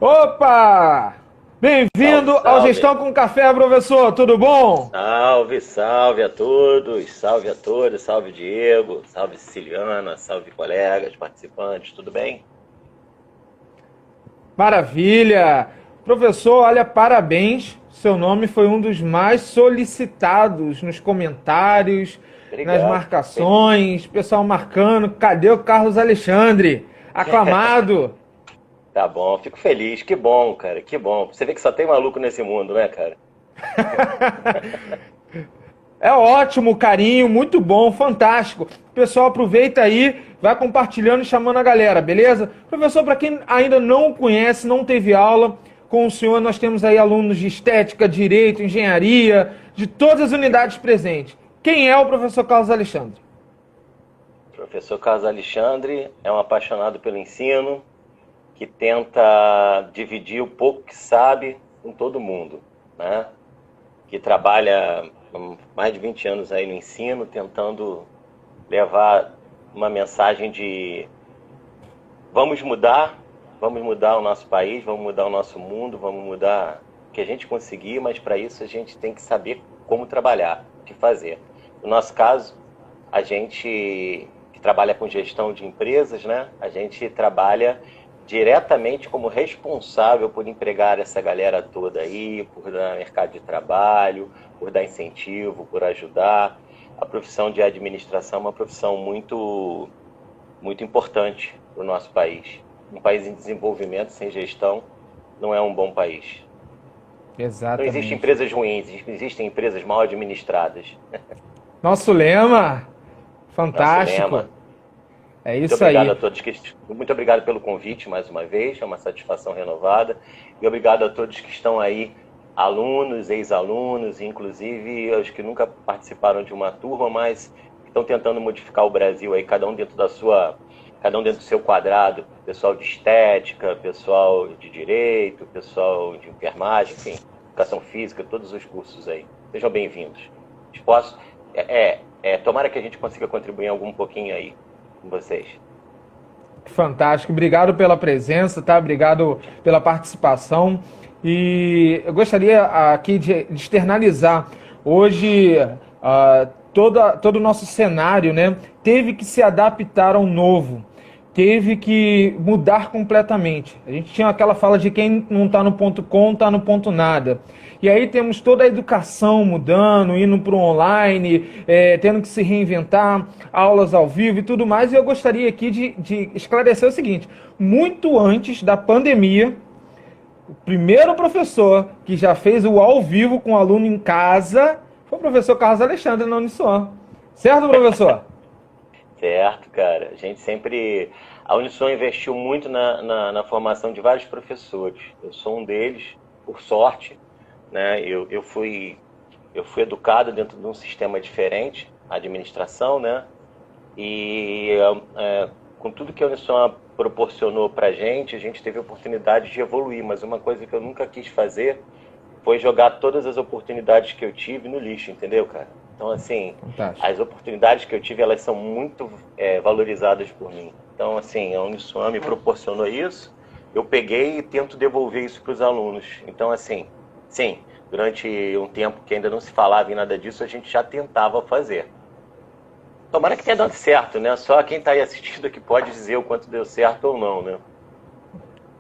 Opa! Salve, Bem-vindo ao salve. Gestão com Café, professor. Tudo bom? Salve, salve a todos. Salve a todos. Salve Diego. Salve Siciliana. Salve colegas, participantes. Tudo bem? Maravilha! Professor, olha, parabéns. Seu nome foi um dos mais solicitados nos comentários, nas Obrigado. Fico feliz. marcações, pessoal marcando. Cadê o Carlos Alexandre? Aclamado! Tá bom, fico feliz. Que bom, cara. Que bom. Você vê que só tem maluco nesse mundo, né, cara? É ótimo, carinho, muito bom, fantástico. Pessoal, aproveita aí, vai compartilhando e chamando a galera, beleza? Professor, para quem ainda não o conhece, não teve aula com o senhor, nós temos aí alunos de estética, direito, engenharia, de todas as unidades presentes. Quem é o professor Carlos Alexandre? Professor Carlos Alexandre é um apaixonado pelo ensino que tenta dividir o pouco que sabe com todo mundo, né? Que trabalha há mais de 20 anos aí no ensino, tentando levar uma mensagem de vamos mudar o nosso país, vamos mudar o nosso mundo, vamos mudar o que a gente conseguir, mas para isso a gente tem que saber como trabalhar, o que fazer. No nosso caso, a gente que trabalha com gestão de empresas, né? A gente trabalha diretamente como responsável por empregar essa galera toda aí, por dar mercado de trabalho, por dar incentivo, por ajudar. A profissão de administração é uma profissão muito importante para o nosso país. Um país em desenvolvimento sem gestão não é um bom país. Não existem Exatamente. empresas ruins, existem empresas mal administradas. Nosso lema, Nosso lema. fantástico. É Muito isso obrigado a aí. todos muito obrigado pelo convite mais uma vez, é uma satisfação renovada. E obrigado a todos que estão aí, alunos, ex-alunos, inclusive os que nunca participaram de uma turma, mas estão tentando modificar o Brasil aí, cada um dentro do seu quadrado, pessoal de estética, pessoal de direito, pessoal de enfermagem, enfim, educação física, todos os cursos aí. Sejam bem-vindos. Posso, tomara que a gente consiga contribuir algum pouquinho aí com vocês. Fantástico, obrigado pela presença, tá? Obrigado pela participação. E eu gostaria aqui de externalizar. Hoje, todo o nosso cenário, né, teve que se adaptar ao novo, teve que mudar completamente. A gente tinha aquela fala de quem não está no ponto com, está no ponto nada. E aí temos toda a educação mudando, indo para o online, tendo que se reinventar, aulas ao vivo e tudo mais. E eu gostaria aqui de esclarecer o seguinte: muito antes da pandemia, o primeiro professor que já fez o ao vivo com o aluno em casa foi o professor Carlos Alexandre na Uniswan. Certo, professor? Certo, cara. A gente sempre. A Uniswan investiu muito na formação de vários professores. Eu sou um deles, por sorte, né? Eu fui educado dentro de um sistema diferente, a administração, né? E com tudo que a Uniswan proporcionou para a gente teve a oportunidade de evoluir, mas uma coisa que eu nunca quis fazer foi jogar todas as oportunidades que eu tive no lixo, entendeu, cara? Então, assim, Fantástico. as oportunidades que eu tive, elas são muito valorizadas por mim. Então, assim, a Uniswan me proporcionou isso, eu peguei e tento devolver isso para os alunos. Então, assim, sim, durante um tempo que ainda não se falava em nada disso, a gente já tentava fazer. Tomara que tenha dado certo, né? Só quem está aí assistindo que pode dizer o quanto deu certo ou não, né?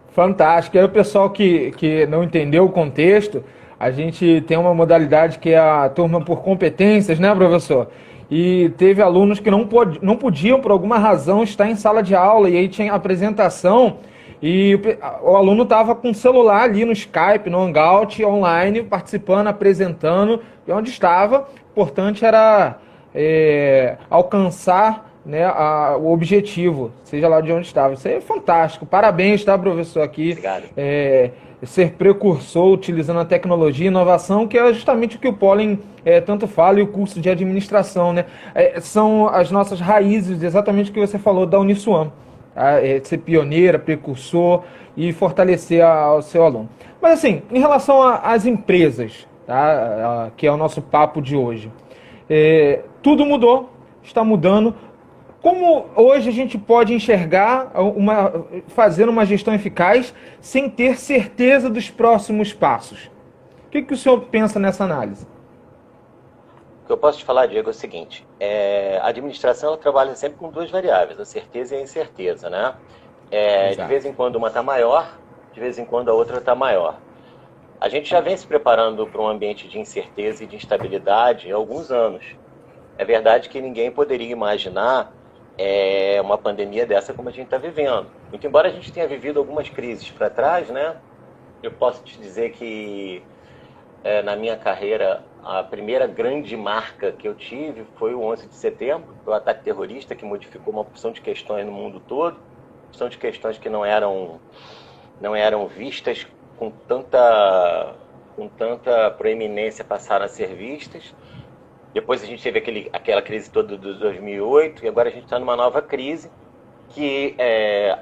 Fantástico. E aí o pessoal que não entendeu o contexto, a gente tem uma modalidade que é a turma por competências, né, professor? E teve alunos que não podiam, por alguma razão, estar em sala de aula, e aí tinha apresentação, e o aluno estava com o celular ali no Skype, no Hangout, online, participando, apresentando, e onde estava. O importante era alcançar, né, o objetivo, seja lá de onde estava. Isso aí é fantástico. Parabéns, tá, professor, aqui. Obrigado. Ser precursor utilizando a tecnologia e inovação, que é justamente o que o Pólen tanto fala, e o curso de administração, né? São as nossas raízes, exatamente o que você falou da Uniswan. Tá? Ser pioneira, precursor e fortalecer o seu aluno. Mas assim, em relação às empresas, tá? Que é o nosso papo de hoje. Tudo mudou, está mudando. Como hoje a gente pode enxergar fazendo uma gestão eficaz sem ter certeza dos próximos passos? O que o senhor pensa nessa análise? O que eu posso te falar, Diego, é o seguinte: a administração ela trabalha sempre com duas variáveis, a certeza e a incerteza, né? De vez em quando uma está maior, de vez em quando a outra está maior. A gente já vem se preparando para um ambiente de incerteza e de instabilidade há alguns anos. É verdade que ninguém poderia imaginar uma pandemia dessa como a gente está vivendo. Muito embora a gente tenha vivido algumas crises para trás, né? Eu posso te dizer que na minha carreira, a primeira grande marca que eu tive foi o 11 de setembro, o ataque terrorista que modificou uma porção de questões no mundo todo, porção de questões que não eram vistas com tanta proeminência, passaram a ser vistas. Depois a gente teve aquela crise toda de 2008 e agora a gente está numa nova crise que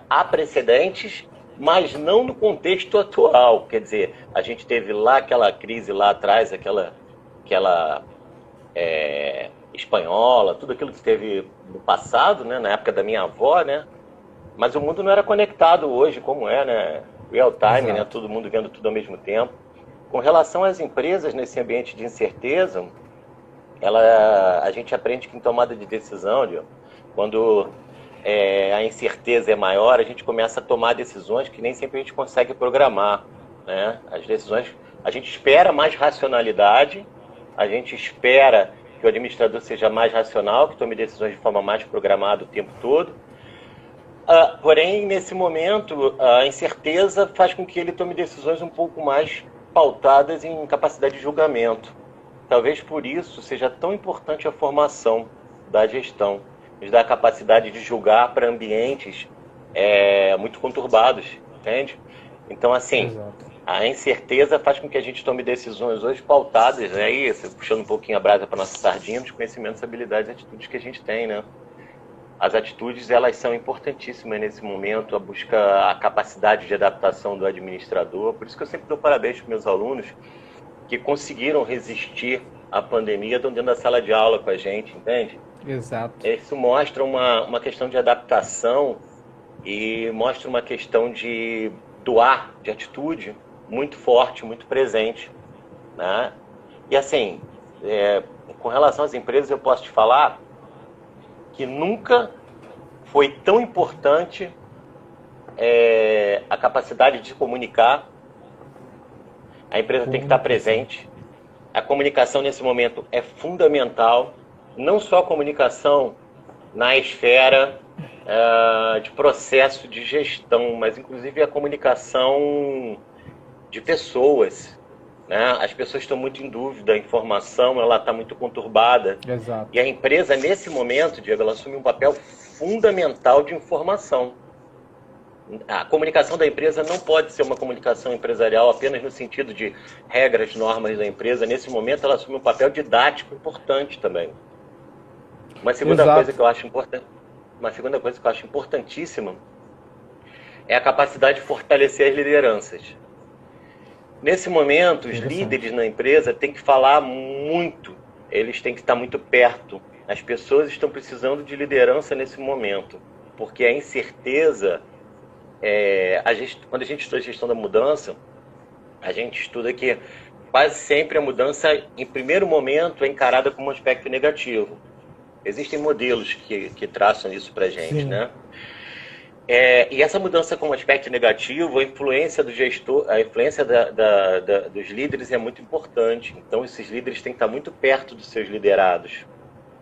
há precedentes, mas não no contexto atual. Quer dizer, a gente teve lá aquela crise lá atrás, aquela espanhola, tudo aquilo que teve no passado, né, na época da minha avó, né? Mas o mundo não era conectado hoje como é, né? Real time, né? Todo mundo vendo tudo ao mesmo tempo. Com relação às empresas nesse ambiente de incerteza, a gente aprende que em tomada de decisão, quando a incerteza é maior, a gente começa a tomar decisões que nem sempre a gente consegue programar, né? As decisões, a gente espera mais racionalidade, a gente espera que o administrador seja mais racional, que tome decisões de forma mais programada o tempo todo. Porém, nesse momento, a incerteza faz com que ele tome decisões um pouco mais pautadas em capacidade de julgamento. Talvez por isso seja tão importante a formação da gestão, nos dá a capacidade de julgar para ambientes muito conturbados, entende? Então, assim, a incerteza faz com que a gente tome decisões hoje pautadas, né? Aí, puxando um pouquinho a brasa para nossa sardinha, dos conhecimentos, habilidades e atitudes que a gente tem, né? As atitudes, elas são importantíssimas nesse momento, a capacidade de adaptação do administrador. Por isso que eu sempre dou parabéns para meus alunos que conseguiram resistir à pandemia, estão dentro da sala de aula com a gente, entende? Exato. Isso mostra uma questão de adaptação e mostra uma questão de doar, de atitude muito forte, muito presente, né? E assim, com relação às empresas, eu posso te falar que nunca foi tão importante a capacidade de se comunicar. A empresa tem que estar presente. A comunicação nesse momento é fundamental, não só a comunicação na esfera de processo de gestão, mas inclusive a comunicação de pessoas, né? As pessoas estão muito em dúvida, a informação ela está muito conturbada. Exato. E a empresa, nesse momento, Diego, ela assume um papel fundamental de informação. A comunicação da empresa não pode ser uma comunicação empresarial apenas no sentido de regras, normas da empresa. Nesse momento, ela assume um papel didático importante também. Uma segunda coisa que eu acho importantíssima é a capacidade de fortalecer as lideranças. Nesse momento, os líderes na empresa têm que falar muito, eles têm que estar muito perto. As pessoas estão precisando de liderança nesse momento, porque a incerteza, quando a gente estuda a gestão da mudança, a gente estuda que quase sempre a mudança, em primeiro momento, é encarada como um aspecto negativo. Existem modelos que traçam isso para a gente, né? E essa mudança como aspecto negativo, a influência do gestor, a influência dos líderes é muito importante. Então, esses líderes têm que estar muito perto dos seus liderados.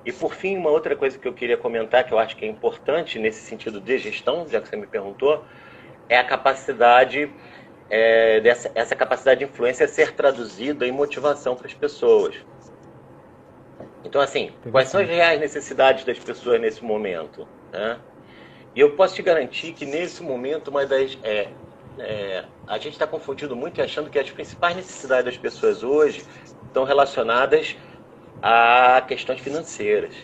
E, por fim, uma outra coisa que eu queria comentar, que eu acho que é importante nesse sentido de gestão, já que você me perguntou, é a capacidade, essa capacidade de influência ser traduzida em motivação para as pessoas. Então, assim, quais são as reais necessidades das pessoas nesse momento, né? E eu posso te garantir que nesse momento a gente está confundido muito e achando que as principais necessidades das pessoas hoje estão relacionadas a questões financeiras.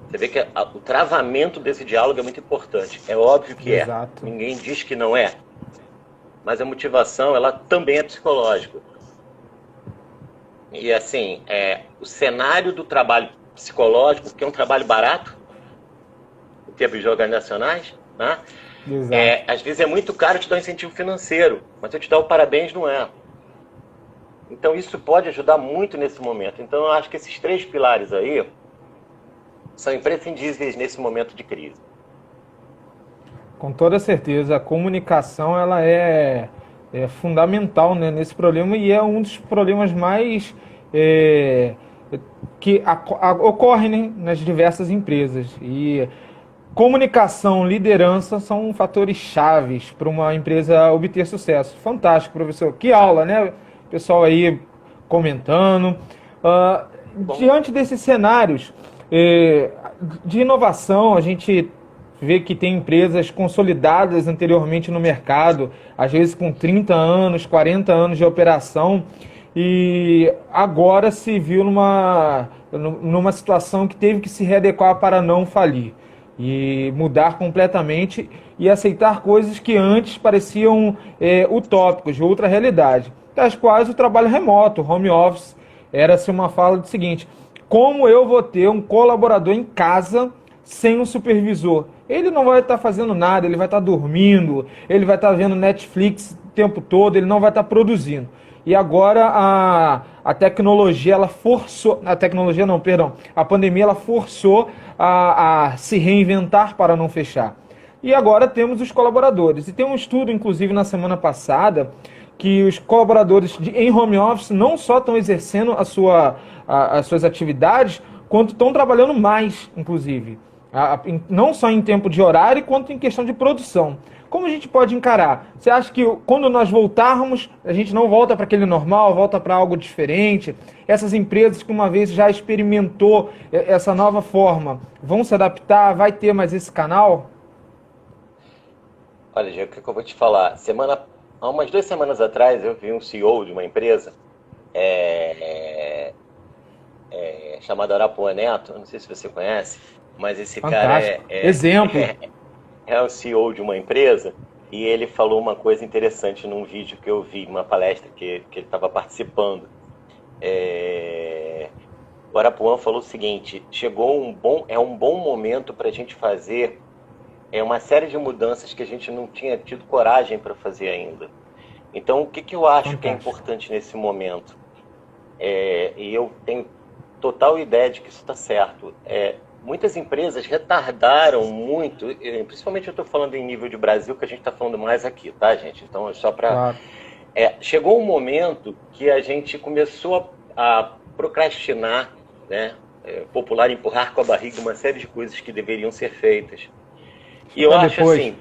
Você vê que o travamento desse diálogo é muito importante. É óbvio que Exato. Ninguém diz que não é. Mas a motivação, ela também é psicológica. E assim, o cenário do trabalho psicológico, que é um trabalho barato, termos de organizacionais, né? Exato. Às vezes é muito caro te dar um incentivo financeiro, mas eu te dar o parabéns não é. Então isso pode ajudar muito nesse momento. Então eu acho que esses 3 pilares aí são imprescindíveis nesse momento de crise. Com toda certeza, a comunicação ela é fundamental, né, nesse problema e é um dos problemas mais é, que ocorrem, né, nas diversas empresas. E comunicação, liderança são fatores chaves para uma empresa obter sucesso. Fantástico, professor. Que aula, né? Pessoal aí comentando. Ah, Bom, diante desses cenários de inovação, a gente vê que tem empresas consolidadas anteriormente no mercado, às vezes com 30 anos, 40 anos de operação, e agora se viu numa situação que teve que se readequar para não falir e mudar completamente e aceitar coisas que antes pareciam utópicos, de outra realidade, das quais o trabalho remoto, home office, era-se uma fala do seguinte: como eu vou ter um colaborador em casa sem um supervisor? Ele não vai estar fazendo nada, ele vai estar dormindo, ele vai estar vendo Netflix o tempo todo, ele não vai estar produzindo. E agora a tecnologia, ela forçou, a tecnologia não, perdão, a pandemia ela forçou a se reinventar para não fechar. E agora temos os colaboradores. E tem um estudo, inclusive, na semana passada, que os colaboradores em home office não só estão exercendo as suas atividades, quanto estão trabalhando mais, inclusive. Não só em tempo de horário, quanto em questão de produção. Como a gente pode encarar? Você acha que quando nós voltarmos, a gente não volta para aquele normal, volta para algo diferente? Essas empresas que uma vez já experimentou essa nova forma, vão se adaptar? Vai ter mais esse canal? olha, Diego, o que eu vou te falar? Há umas 2 semanas atrás, eu vi um CEO de uma empresa chamado Arapuã Neto, não sei se você conhece, mas esse cara Fantástico. Exemplo. é o CEO de uma empresa e ele falou uma coisa interessante num vídeo que eu vi, uma palestra que ele estava participando. O Arapuã falou o seguinte: é um bom momento para a gente fazer uma série de mudanças que a gente não tinha tido coragem para fazer ainda. Então, o que eu acho que é importante nesse momento? E eu tenho total ideia de que isso está certo. Muitas empresas retardaram muito, principalmente eu estou falando em nível de Brasil, que a gente está falando mais aqui, tá, gente? Então, é só para... Claro. Chegou um momento que a gente começou a procrastinar, né? Popular empurrar com a barriga uma série de coisas que deveriam ser feitas. E eu acho assim,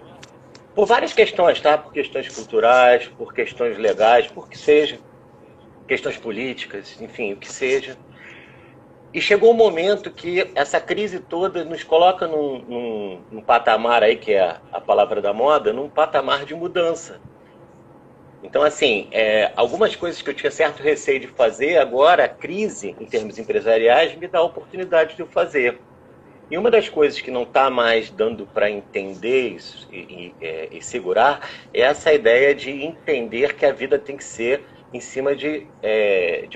por várias questões, tá? Por questões culturais, por questões legais, por que seja, questões políticas, enfim, o que seja. E chegou um momento que essa crise toda nos coloca num patamar aí, que é a palavra da moda, num patamar de mudança. Então, assim, algumas coisas que eu tinha certo receio de fazer, agora a crise, em termos empresariais, me dá a oportunidade de eu fazer. E uma das coisas que não está mais dando para entender isso, e segurar é essa ideia de entender que a vida tem que ser em cima de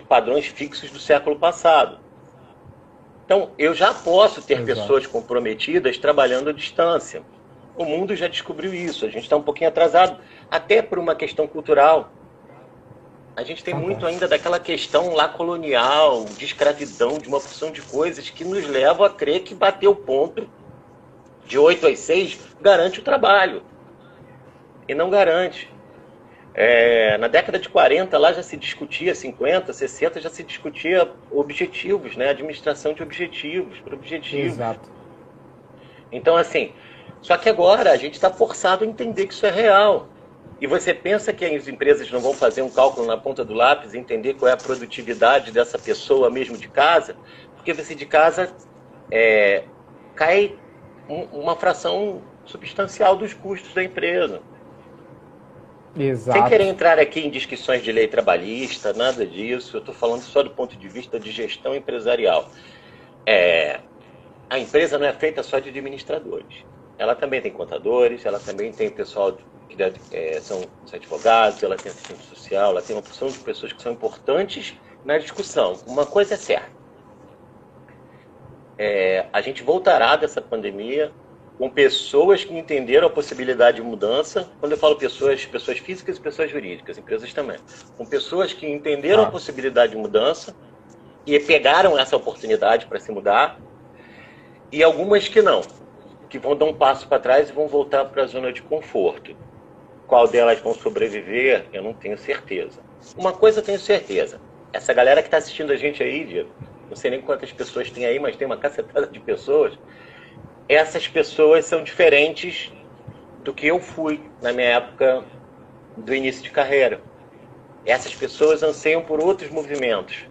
padrões fixos do século passado. Então, eu já posso ter pessoas comprometidas trabalhando à distância. O mundo já descobriu isso, a gente está um pouquinho atrasado, até por uma questão cultural. A gente tem muito ainda daquela questão lá colonial, de escravidão, de uma porção de coisas que nos levam a crer que bater o ponto de 8 às 6 garante o trabalho. E não garante. Na década de 40 lá já se discutia, 50, 60 já se discutia objetivos, né? Administração de objetivos, por objetivos. Exato. Então, assim, só que agora a gente está forçado a entender que isso é real. E você pensa que as empresas não vão fazer um cálculo na ponta do lápis e entender qual é a produtividade dessa pessoa mesmo de casa? Porque você de casa cai uma fração substancial dos custos da empresa. Exato. Sem querer entrar aqui em discussões de lei trabalhista, nada disso, eu estou falando só do ponto de vista de gestão empresarial. A empresa não é feita só de administradores. Ela também tem contadores, ela também tem pessoal que são advogados, ela tem assistente social, ela tem uma porção de pessoas que são importantes na discussão. Uma coisa é certa. A gente voltará dessa pandemia com pessoas que entenderam a possibilidade de mudança. Quando eu falo pessoas, pessoas físicas e pessoas jurídicas, empresas também. Com pessoas que entenderam a possibilidade de mudança e pegaram essa oportunidade para se mudar, e algumas que não, que vão dar um passo para trás e vão voltar para a zona de conforto. Qual delas vão sobreviver, eu não tenho certeza. Uma coisa eu tenho certeza, essa galera que está assistindo a gente aí, Diego, não sei nem quantas pessoas tem aí, mas tem uma cacetada de pessoas. Essas pessoas são diferentes do que eu fui na minha época do início de carreira. Essas pessoas anseiam por outros movimentos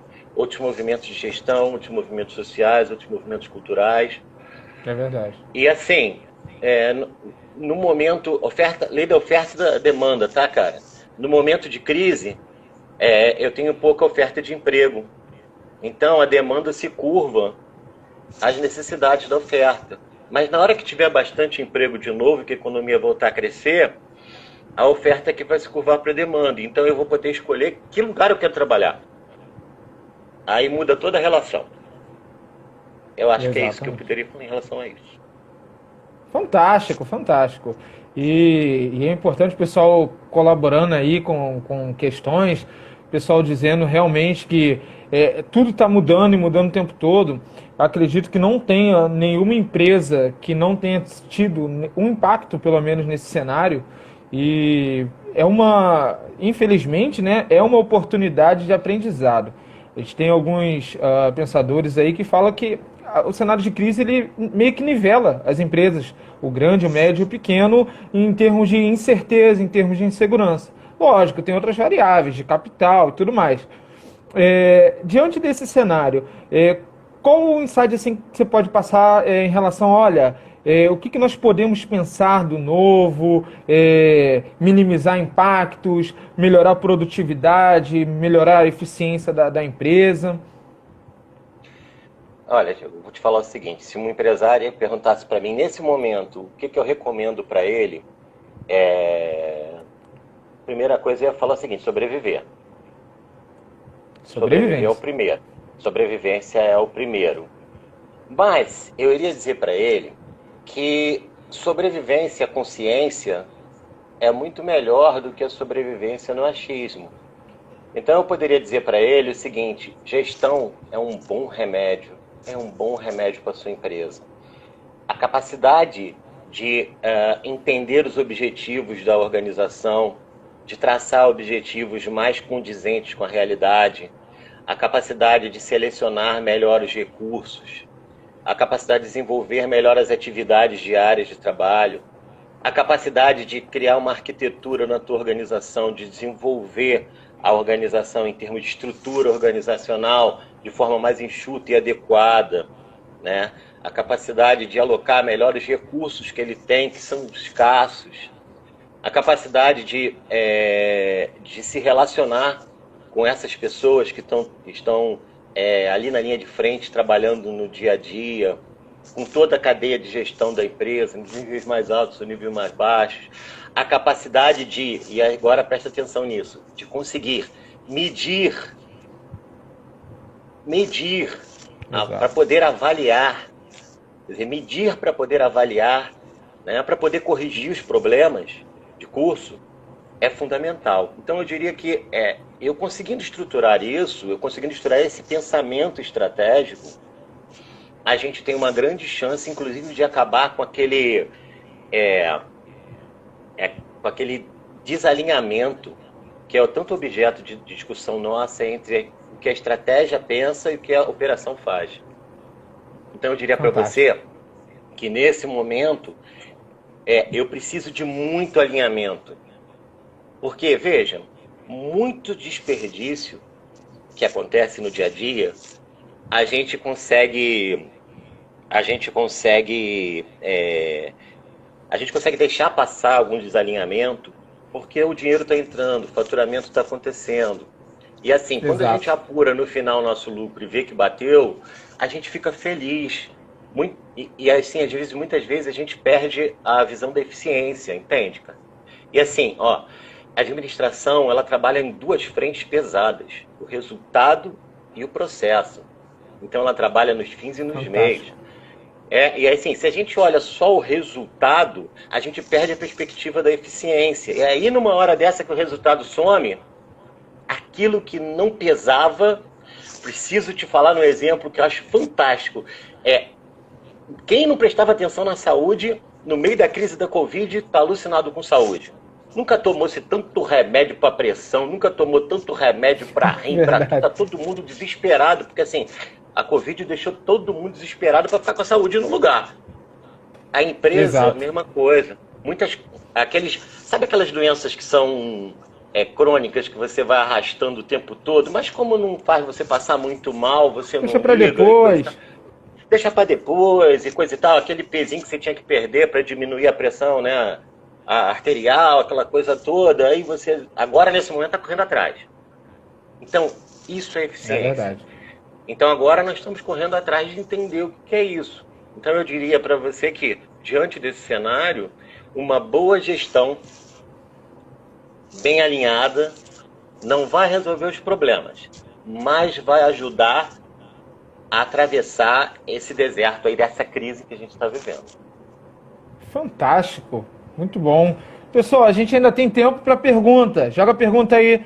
de gestão, outros movimentos sociais, outros movimentos culturais. É verdade. E assim, no momento, lei da oferta e da demanda, tá, cara? No momento de crise, eu tenho pouca oferta de emprego. Então a demanda se curva às necessidades da oferta. Mas na hora que tiver bastante emprego de novo, que a economia voltar a crescer, a oferta aqui vai se curvar para a demanda. Então eu vou poder escolher que lugar eu quero trabalhar. Aí muda toda a relação. Eu acho que é isso que eu poderia falar em relação a isso. Fantástico, fantástico. E é importante o pessoal colaborando aí com questões, o pessoal dizendo realmente que tudo está mudando e mudando o tempo todo. Acredito que não tenha nenhuma empresa que não tenha tido um impacto, pelo menos, nesse cenário. E infelizmente, né, é uma oportunidade de aprendizado. A gente tem alguns pensadores aí que falam que o cenário de crise ele meio que nivela as empresas, o grande, o médio e o pequeno, em termos de incerteza, em termos de insegurança. Lógico, tem outras variáveis de capital e tudo mais. Diante desse cenário, qual o insight assim, que você pode passar em relação, olha, o que nós podemos pensar do novo, minimizar impactos, melhorar a produtividade, melhorar a eficiência da empresa? Olha, eu vou te falar o seguinte, se um empresário perguntasse para mim, nesse momento, o que eu recomendo para ele, primeira coisa eu ia falar o seguinte, sobreviver. Sobreviver é o primeiro. Sobrevivência é o primeiro. Mas eu iria dizer para ele que sobrevivência, consciência, é muito melhor do que a sobrevivência no achismo. Então eu poderia dizer para ele o seguinte, gestão é um bom remédio para sua empresa. A capacidade de entender os objetivos da organização, de traçar objetivos mais condizentes com a realidade, a capacidade de selecionar melhor os recursos, a capacidade de desenvolver melhor as atividades diárias de trabalho, a capacidade de criar uma arquitetura na tua organização, de desenvolver a organização em termos de estrutura organizacional de forma mais enxuta e adequada, né? A capacidade de alocar melhor os recursos que ele tem, que são escassos, a capacidade de se relacionar com essas pessoas que estão ali na linha de frente, trabalhando no dia a dia, com toda a cadeia de gestão da empresa, nos níveis mais altos, nos níveis mais baixos, a capacidade e agora presta atenção nisso, de conseguir medir para poder avaliar, quer dizer, medir para poder avaliar, né, para poder corrigir os problemas de curso, é fundamental. Então eu diria que eu conseguindo estruturar isso, eu conseguindo estruturar esse pensamento estratégico, a gente tem uma grande chance, inclusive, de acabar com aquele desalinhamento que é tanto objeto de discussão nossa entre o que a estratégia pensa e o que a operação faz. Então eu diria para você que nesse momento eu preciso de muito alinhamento. Porque, veja, muito desperdício que acontece no dia a dia, a gente consegue deixar passar algum desalinhamento porque o dinheiro está entrando, o faturamento está acontecendo. E assim, quando a gente apura no final o nosso lucro e vê que bateu, a gente fica feliz. E assim, muitas vezes a gente perde a visão da eficiência, entende, cara? E assim, a administração, ela trabalha em duas frentes pesadas, o resultado e o processo. Então ela trabalha nos fins e nos meios. E assim, se a gente olha só o resultado, a gente perde a perspectiva da eficiência. E aí, numa hora dessa que o resultado some, aquilo que não pesava, preciso te falar no exemplo que eu acho fantástico. Quem não prestava atenção na saúde, no meio da crise da Covid, está alucinado com saúde. Nunca tomou-se tanto remédio para pressão, nunca tomou tanto remédio para rim, para tudo. Está todo mundo desesperado, porque assim, a Covid deixou todo mundo desesperado para ficar com a saúde no lugar. A empresa, Exato. a mesma coisa. Sabe aquelas doenças que são crônicas, que você vai arrastando o tempo todo, mas como não faz você passar muito mal, você Deixa não para liga, depois. deixa para depois e coisa e tal, aquele pezinho que você tinha que perder para diminuir a pressão, né, a arterial, aquela coisa toda, aí você, agora nesse momento, está correndo atrás. Então, isso é eficiência. É verdade. Então, agora nós estamos correndo atrás de entender o que é isso. Então, eu diria para você que, diante desse cenário, uma boa gestão, bem alinhada, não vai resolver os problemas, mas vai ajudar a atravessar esse deserto aí, dessa crise que a gente está vivendo. Fantástico. Muito bom. Pessoal, a gente ainda tem tempo para pergunta. Joga a pergunta aí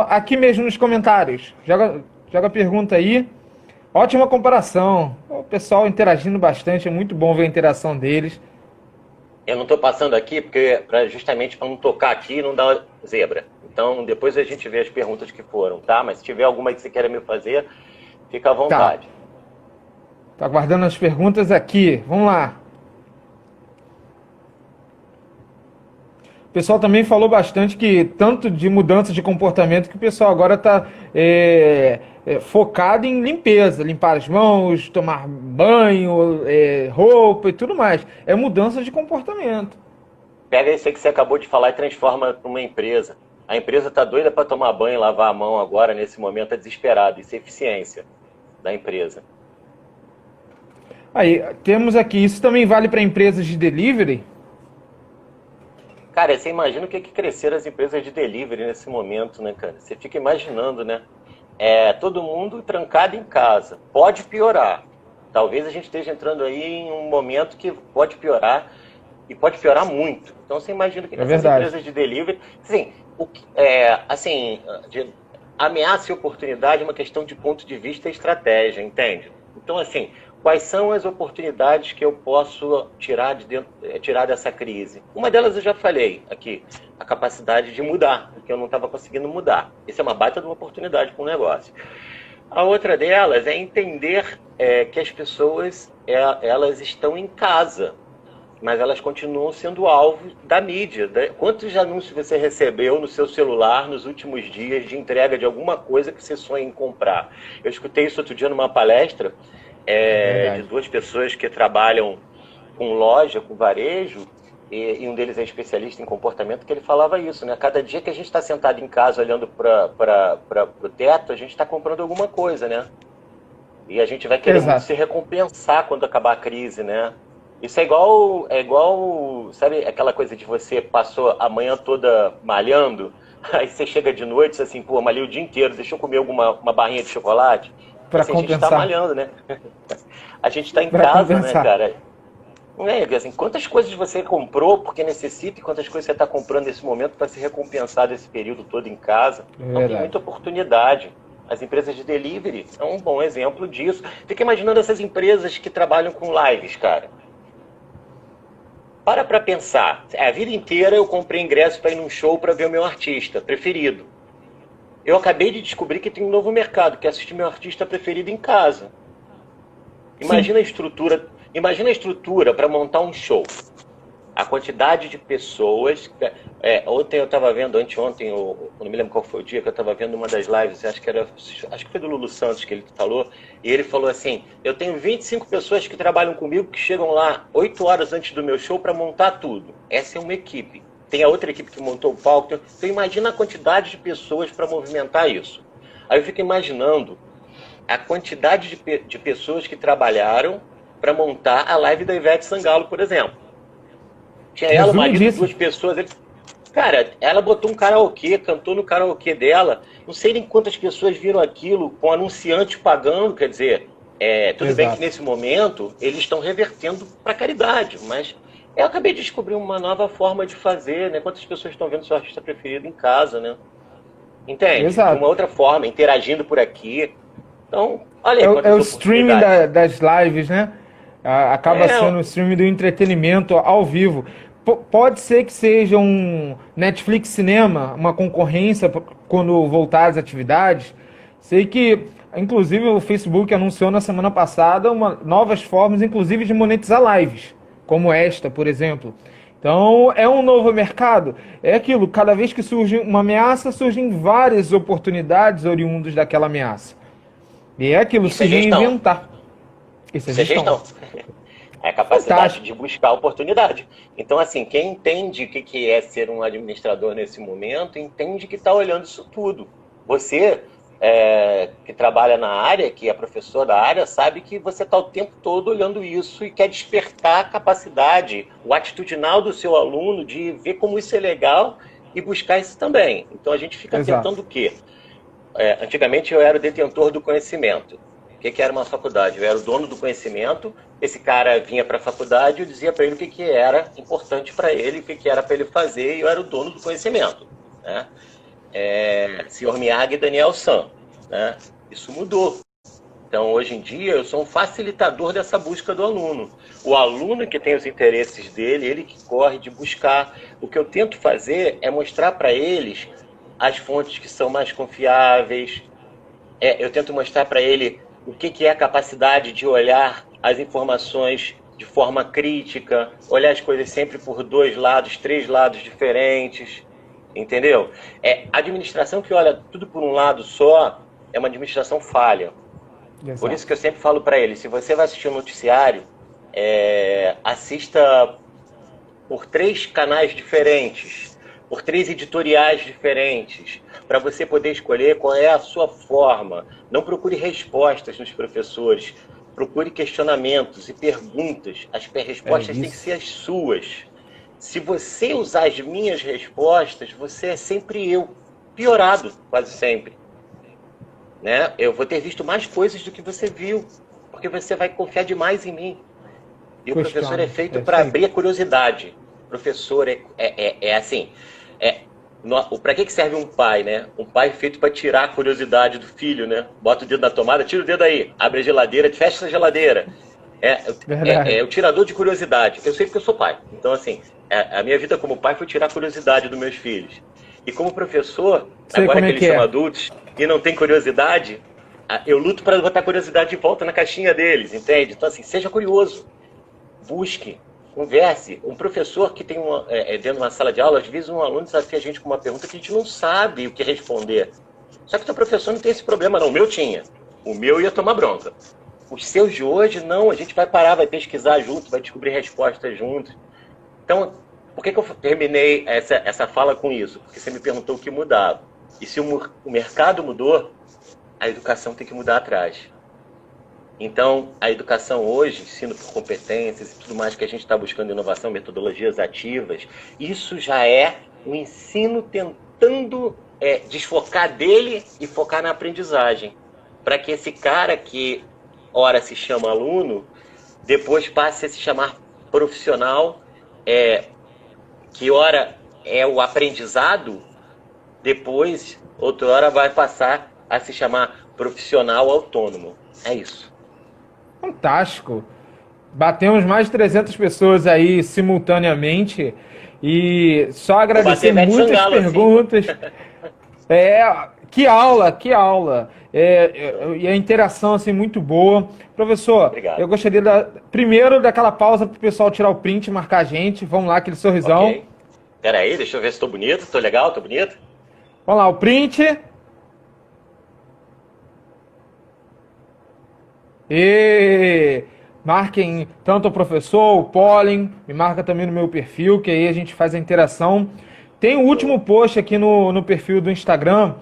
aqui mesmo nos comentários. Joga a pergunta aí. Ótima comparação. O pessoal interagindo bastante, é muito bom ver a interação deles. Eu não estou passando aqui justamente para não tocar aqui e não dar zebra. Então, depois a gente vê as perguntas que foram, tá? Mas se tiver alguma que você queira me fazer, fica à vontade. Tá aguardando as perguntas aqui. Vamos lá. O pessoal também falou bastante que tanto de mudança de comportamento que o pessoal agora está focado em limpeza, limpar as mãos, tomar banho, roupa e tudo mais. É mudança de comportamento. Pega isso aí que você acabou de falar e transforma numa empresa. A empresa está doida para tomar banho e lavar a mão agora, nesse momento, está desesperada. Isso é eficiência da empresa. Aí, temos aqui, isso também vale para empresas de delivery? Cara, você imagina o que cresceram as empresas de delivery nesse momento, né, cara? Você fica imaginando, né? Todo mundo trancado em casa. Pode piorar. Talvez a gente esteja entrando aí em um momento que pode piorar, e pode piorar muito. Então você imagina que essas empresas de delivery... ameaça e oportunidade é uma questão de ponto de vista e estratégia, entende? Então, assim, quais são as oportunidades que eu posso tirar dessa crise? Uma delas eu já falei aqui, a capacidade de mudar, porque eu não estava conseguindo mudar. Isso é uma baita de uma oportunidade para o negócio. A outra delas é entender que as pessoas elas estão em casa, mas elas continuam sendo alvo da mídia. Quantos anúncios você recebeu no seu celular nos últimos dias de entrega de alguma coisa que você sonha em comprar? Eu escutei isso outro dia numa palestra de duas pessoas que trabalham com loja, com varejo, e um deles é especialista em comportamento, que ele falava isso, né? Cada dia que a gente está sentado em casa olhando para o teto, a gente está comprando alguma coisa, né? E a gente vai querer muito se recompensar quando acabar a crise, né? Isso é igual, sabe aquela coisa de você passou a manhã toda malhando, aí você chega de noite e diz assim, pô, malhei o dia inteiro, deixa eu comer uma barrinha de chocolate. Para assim, compensar. A gente está malhando, né? A gente está em casa, né, cara? Assim, quantas coisas você comprou porque necessita e quantas coisas você está comprando nesse momento para se recompensar desse período todo em casa. Então tem muita oportunidade. As empresas de delivery são um bom exemplo disso. Fica imaginando essas empresas que trabalham com lives, cara. Para pensar. A vida inteira eu comprei ingresso para ir num show para ver o meu artista preferido. Eu acabei de descobrir que tem um novo mercado, que é assistir meu artista preferido em casa. Imagina a estrutura para montar um show. A quantidade de pessoas... ontem eu estava vendo, anteontem, eu não me lembro qual foi o dia, que eu estava vendo uma das lives, acho que foi do Lulu Santos que ele falou, e ele falou assim, eu tenho 25 pessoas que trabalham comigo, que chegam lá 8 horas antes do meu show para montar tudo. Essa é uma equipe. Tem a outra equipe que montou o palco. Então imagina a quantidade de pessoas para movimentar isso. Aí eu fico imaginando a quantidade de pessoas que trabalharam para montar a live da Ivete Sangalo, por exemplo. Tinha ela, o marido, duas pessoas. Cara, ela botou um karaokê, cantou no karaokê dela. Não sei nem quantas pessoas viram aquilo, com anunciante pagando, quer dizer, Tudo bem que Exato. nesse momento eles estão revertendo para caridade, mas eu acabei de descobrir uma nova forma de fazer, né? Quantas pessoas estão vendo seu artista preferido em casa, né? Entende? De uma Exato. outra forma, interagindo por aqui. Então, olha É, aí é o quantas streaming oportunidades. das lives, né? Acaba É, sendo o streaming do entretenimento ao vivo. Pode ser que seja um Netflix Cinema, uma concorrência quando voltar às atividades. Sei que, inclusive, o Facebook anunciou na semana passada novas formas, inclusive, de monetizar lives, como esta, por exemplo. Então, é um novo mercado. É aquilo, cada vez que surge uma ameaça, surgem várias oportunidades oriundas daquela ameaça. E é aquilo, isso se é gestão. reinventar. Isso é Isso é gestão. gestão. É a capacidade Fantástico. de buscar oportunidade. Então, assim, quem entende o que é ser um administrador nesse momento, entende que está olhando isso tudo. Você, que trabalha na área, que é professor da área, sabe que você está o tempo todo olhando isso e quer despertar a capacidade, o atitudinal do seu aluno de ver como isso é legal e buscar isso também. Então, a gente fica Exato. tentando o quê? Antigamente eu era o detentor do conhecimento. O que era uma faculdade? Eu era o dono do conhecimento. Esse cara vinha para a faculdade e eu dizia para ele o que era importante para ele, o que era para ele fazer, e eu era o dono do conhecimento. Né? Sr. Miyagi e Daniel San. Né? Isso mudou. Então, hoje em dia, eu sou um facilitador dessa busca do aluno. O aluno que tem os interesses dele, ele que corre de buscar. O que eu tento fazer é mostrar para eles as fontes que são mais confiáveis. Eu tento mostrar para ele o que é a capacidade de olhar as informações de forma crítica, olhar as coisas sempre por 2 lados, 3 lados diferentes, entendeu? A administração que olha tudo por um lado só é uma administração falha. Por isso Exato. que eu sempre falo para ele, se você vai assistir um noticiário, assista por 3 canais diferentes, por 3 editoriais diferentes, para você poder escolher qual é a sua forma. Não procure respostas nos professores, procure questionamentos e perguntas. As É respostas têm que isso. ser as suas. Se você usar as minhas respostas, você é sempre eu, piorado quase sempre. Né? Eu vou ter visto mais coisas do que você viu, porque você vai confiar demais em mim. E o professor é Questione. É feito isso para aí. abrir a curiosidade. O professor é assim. Para que serve um pai, né? Um pai é feito para tirar a curiosidade do filho, né? Bota o dedo na tomada, tira o dedo aí, abre a geladeira, fecha a geladeira. Verdade. O tirador de curiosidade. Eu sei porque eu sou pai. Então, assim, a minha vida como pai foi tirar a curiosidade dos meus filhos. E como professor, Sei agora como que é eles que são é. adultos e não têm curiosidade, eu luto para botar a curiosidade de volta na caixinha deles, entende? Então, assim, seja curioso. Busque, converse. Um professor que tem dentro de uma sala de aula, às vezes um aluno desafia a gente com uma pergunta que a gente não sabe o que responder. Só que o teu professor não tem esse problema, não. O meu tinha. O meu ia tomar bronca. Os seus de hoje, não. A gente vai parar, vai pesquisar junto, vai descobrir respostas juntos. Então, por que eu terminei essa fala com isso? Porque você me perguntou o que mudava. E se o mercado mudou, a educação tem que mudar atrás. Então, a educação hoje, ensino por competências e tudo mais que a gente está buscando inovação, metodologias ativas, isso já é um ensino tentando desfocar dele e focar na aprendizagem. Para que esse cara que ora se chama aluno, depois passe a se chamar profissional, que ora é o aprendizado, depois, outra hora vai passar a se chamar profissional autônomo. É isso. Fantástico. Batemos mais de 300 pessoas aí simultaneamente e só Vou agradecer bater Ivete muitas Sangalo assim. perguntas. Que aula, que aula. E a interação assim muito boa. Professor, eu Obrigado. gostaria primeiro daquela pausa para o pessoal tirar o print, e marcar a gente. Vamos lá, aquele sorrisão. Ok. Pera aí, deixa eu ver se estou bonito. Estou legal? Estou bonito? Vamos lá, o print. E marquem tanto o professor, o Pollen, me marca também no meu perfil, que aí a gente faz a interação. Tem o último Show. post aqui no perfil do Instagram.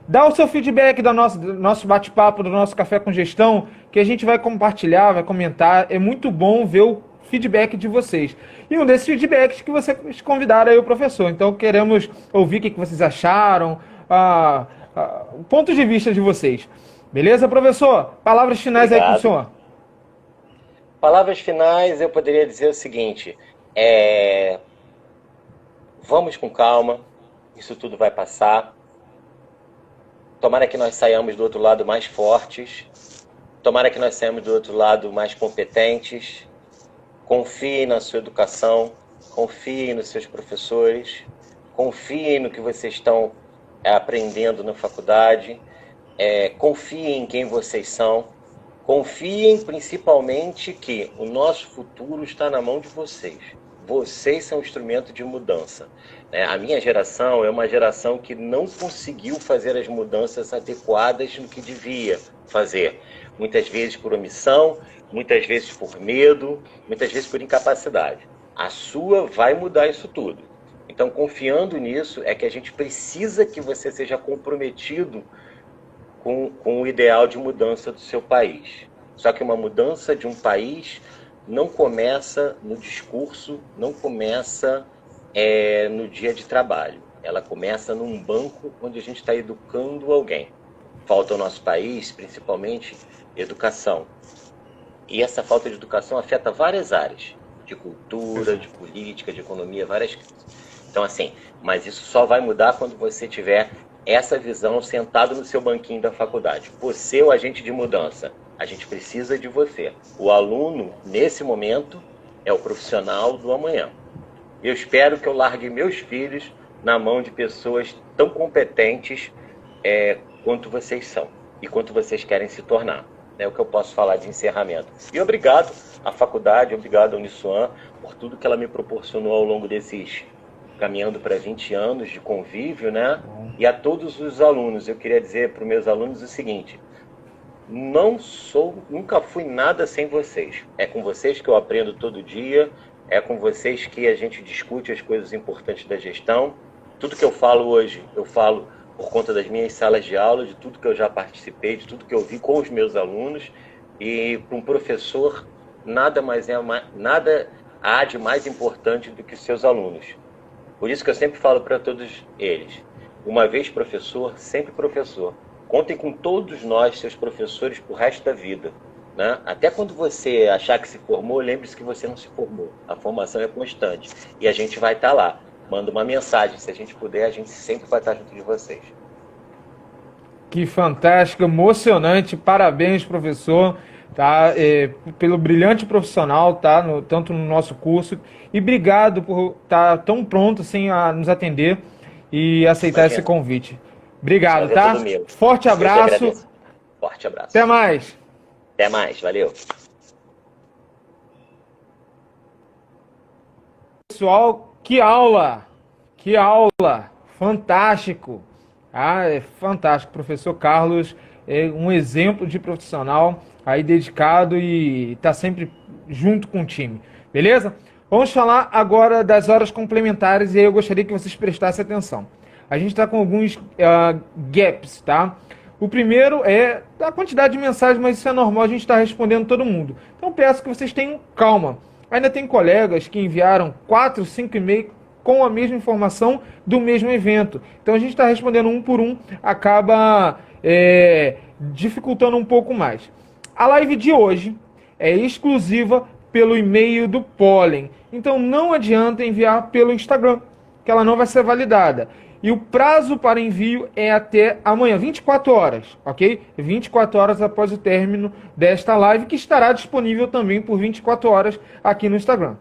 Dá o seu feedback do nosso bate-papo, do nosso café com gestão, que a gente vai compartilhar, vai comentar. É muito bom ver o feedback de vocês. E um desses feedbacks que vocês convidaram aí o professor. Então queremos ouvir o que vocês acharam, o ponto de vista de vocês. Beleza, professor? Palavras finais aí com o Obrigado. senhor. Palavras finais, eu poderia dizer o seguinte: vamos com calma, isso tudo vai passar. Tomara que nós saiamos do outro lado mais fortes. Tomara que nós saiamos do outro lado mais competentes. Confie na sua educação, confie nos seus professores, confie no que vocês estão aprendendo na faculdade, confie em quem vocês são, confiem principalmente que o nosso futuro está na mão de vocês. Vocês são um instrumento de mudança. A minha geração é uma geração que não conseguiu fazer as mudanças adequadas no que devia fazer. Muitas vezes por omissão, muitas vezes por medo, muitas vezes por incapacidade. A sua vai mudar isso tudo. Então, confiando nisso, é que a gente precisa que você seja comprometido com o ideal de mudança do seu país. Só que uma mudança de um país não começa no discurso, não começa no dia de trabalho. Ela começa num banco onde a gente está educando alguém. Falta ao nosso país, principalmente, educação. E essa falta de educação afeta várias áreas, de cultura, de política, de economia, várias coisas. Então, assim, mas isso só vai mudar quando você tiver essa visão sentado no seu banquinho da faculdade. Você é o agente de mudança. A gente precisa de você. O aluno, nesse momento, é o profissional do amanhã. Eu espero que eu largue meus filhos na mão de pessoas tão competentes quanto vocês são e quanto vocês querem se tornar. É o que eu posso falar de encerramento. E obrigado à faculdade, obrigado à Uniswan por tudo que ela me proporcionou ao longo desses caminhando para 20 anos de convívio, né? E a todos os alunos, eu queria dizer para os meus alunos o seguinte: nunca fui nada sem vocês. É com vocês que eu aprendo todo dia, é com vocês que a gente discute as coisas importantes da gestão. Tudo que eu falo hoje, eu falo por conta das minhas salas de aula, de tudo que eu já participei, de tudo que eu vi com os meus alunos. E para um professor, nada há de mais importante do que seus alunos. Por isso que eu sempre falo para todos eles: uma vez professor, sempre professor. Contem com todos nós, seus professores, para o resto da vida. Né? Até quando você achar que se formou, lembre-se que você não se formou. A formação é constante. E a gente vai estar lá. Manda uma mensagem. Se a gente puder, a gente sempre vai estar junto de vocês. Que fantástico, emocionante. Parabéns, professor, tá? Pelo brilhante profissional, tá? Tanto no nosso curso. E obrigado por estar tão pronto assim a nos atender e aceitar esse convite. Obrigado, tá? Forte abraço. Forte abraço. Até mais. Até mais, valeu. Pessoal, que aula! Que aula! Fantástico! É fantástico. Professor Carlos é um exemplo de profissional aí dedicado e está sempre junto com o time. Beleza? Vamos falar agora das horas complementares e aí eu gostaria que vocês prestassem atenção. A gente está com alguns gaps, tá? O primeiro é a quantidade de mensagens, mas isso é normal, a gente está respondendo todo mundo. Então peço que vocês tenham calma. Ainda tem colegas que enviaram 4, 5 e-mails com a mesma informação do mesmo evento. Então a gente está respondendo um por um, acaba dificultando um pouco mais. A live de hoje é exclusiva pelo e-mail do Pólen. Então não adianta enviar pelo Instagram, que ela não vai ser validada. E o prazo para envio é até amanhã, 24 horas, ok? 24 horas após o término desta live, que estará disponível também por 24 horas aqui no Instagram.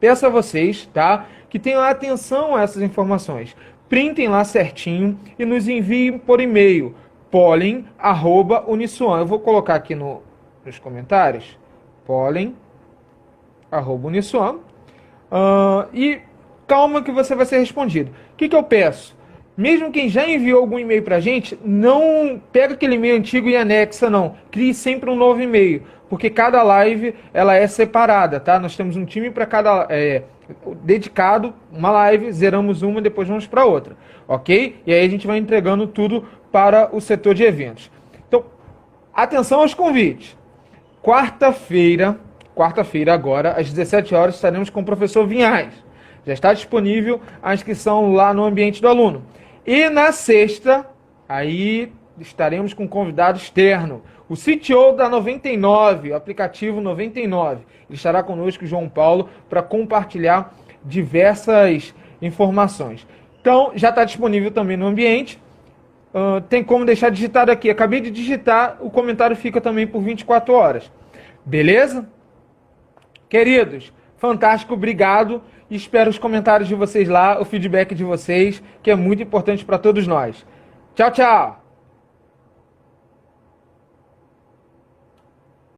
Peço a vocês, tá, que tenham atenção a essas informações. Printem lá certinho e nos enviem por e-mail, pólen@uniswan. Eu vou colocar aqui nos comentários, pólen@uniswan. E calma que você vai ser respondido. O que eu peço? Mesmo quem já enviou algum e-mail pra gente, não pega aquele e-mail antigo e anexa, não. Crie sempre um novo e-mail, porque cada live ela é separada, tá? Nós temos um time para cada dedicado, uma live, zeramos uma, depois vamos para outra, ok? E aí a gente vai entregando tudo para o setor de eventos. Então, atenção aos convites. Quarta-feira agora, às 17 horas, estaremos com o professor Vinhais. Já está disponível a inscrição lá no ambiente do aluno. E na sexta, aí estaremos com um convidado externo, o CTO da 99, o aplicativo 99. Ele estará conosco, o João Paulo, para compartilhar diversas informações. Então, já está disponível também no ambiente. Tem como deixar digitado aqui. Acabei de digitar, o comentário fica também por 24 horas. Beleza? Queridos, fantástico, obrigado. Espero os comentários de vocês lá, o feedback de vocês, que é muito importante para todos nós. Tchau, tchau!